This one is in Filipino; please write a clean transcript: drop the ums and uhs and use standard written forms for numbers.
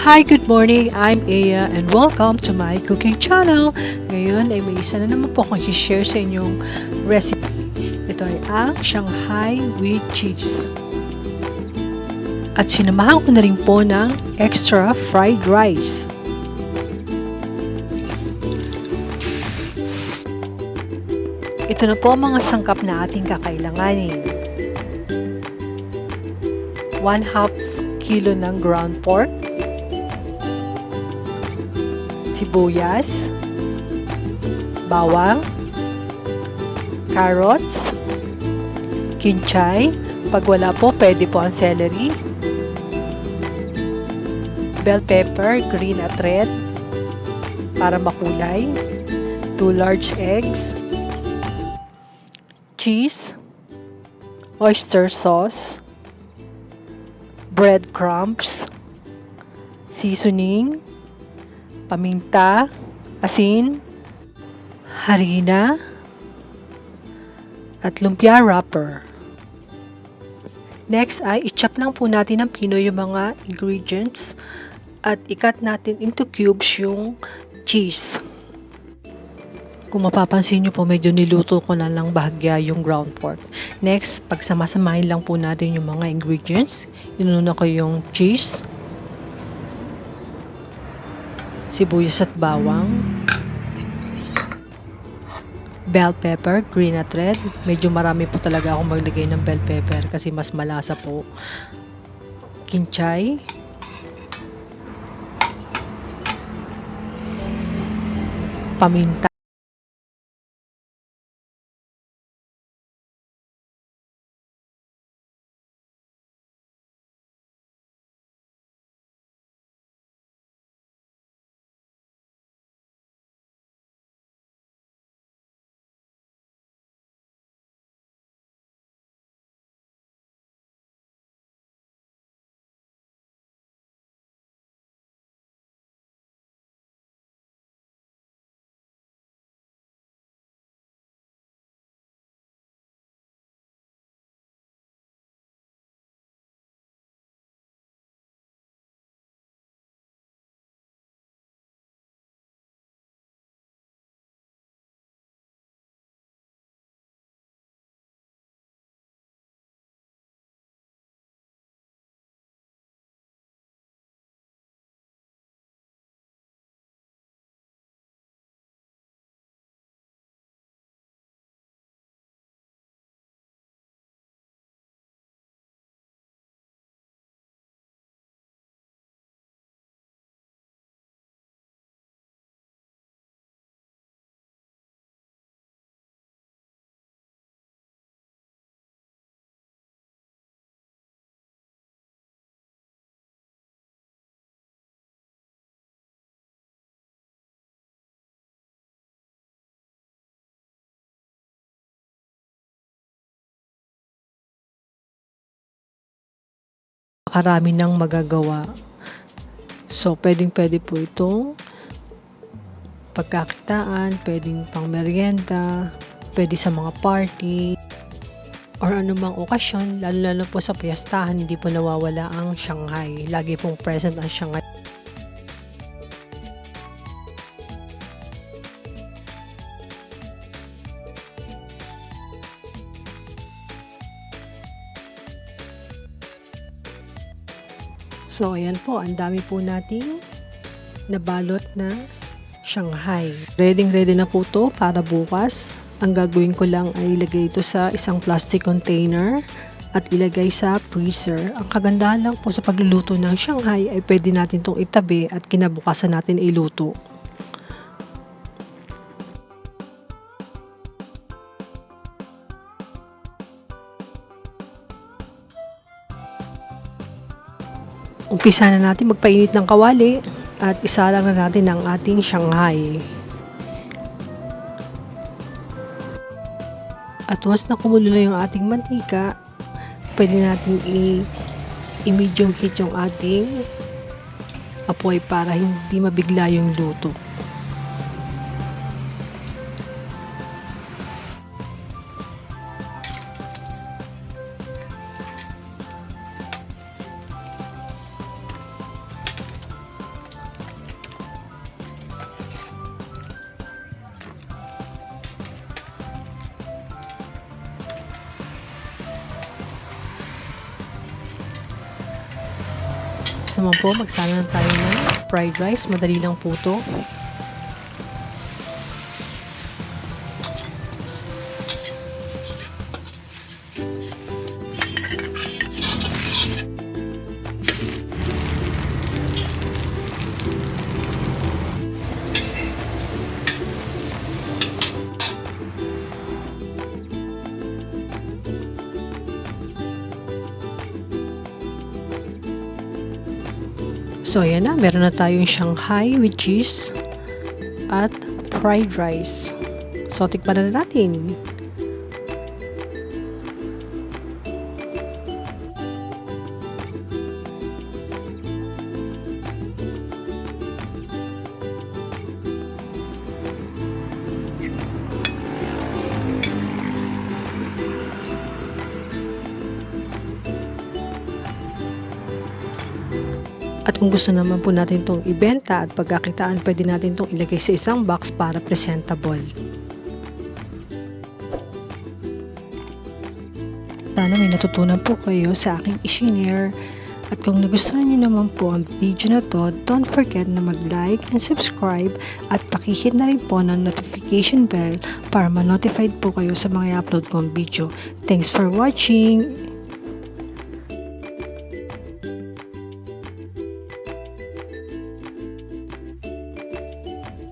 Hi, good morning. I'm Aya and welcome to my cooking channel. Ngayon ay may isa na naman po akong i-share sa inyong recipe. Ito ay ang Shanghai with cheese. At sinamahan ko na rin po ng extra fried rice. Ito na po ang mga sangkap na ating kakailanganin. 1/2 kilo ng ground pork, sibuyas, bawang, carrots, kinchay, pag wala po pwede po ang celery, bell pepper, green at red, para makulay, 2 large eggs, cheese, oyster sauce, breadcrumbs, seasoning, paminta, asin, harina, at lumpia wrapper. Next ay i-chop lang po natin ng pinoy yung mga ingredients at i-cut natin into cubes yung cheese. Kung mapapansin nyo po, medyo niluto ko na lang bahagya yung ground pork. Next, pagsamasamahin lang po natin yung mga ingredients. Inuna ko yung cheese, sibuyas at bawang, bell pepper, green at red. Medyo marami po talaga akong maglagay ng bell pepper kasi mas malasa po. Kinchay, paminta, karami ng magagawa. So, pwede po itong pagkakitaan, pwedeng pang merienda, pwede sa mga party, or anumang okasyon, lalo po sa piyastahan, hindi po nawawala ang Shanghai. Lagi pong present ang Shanghai. So, ayan po, ang dami po nating nabalot na Shanghai. Ready na po to para bukas. Ang gagawin ko lang ay ilagay ito sa isang plastic container at ilagay sa freezer. Ang kagandahan lang po sa pagluluto ng Shanghai ay pwede natin itong itabi at kinabukasan natin iluto. Umpisa na natin magpainit ng kawali at isalang na natin ang ating Shanghai. At once na kumulo na yung ating mantika, pwede natin i-medium heat yung ating apoy para hindi mabigla yung luto. Pagkatapos naman po, magsala na tayo ng fried rice. Madali lang po to. So, ayan na. Meron na tayong Shanghai with cheese at fried rice. So, tikman na natin. At kung gusto naman po natin itong ibenta at pagkakitaan, pwede natin itong ilagay sa isang box para presentable. Sana may natutunan po kayo sa aking i-share. At kung nagustuhan niyo naman po ang video na to, don't forget na mag-like and subscribe at pakihit na rin po ng notification bell para ma-notified po kayo sa mga i-upload kong video. Thanks for watching!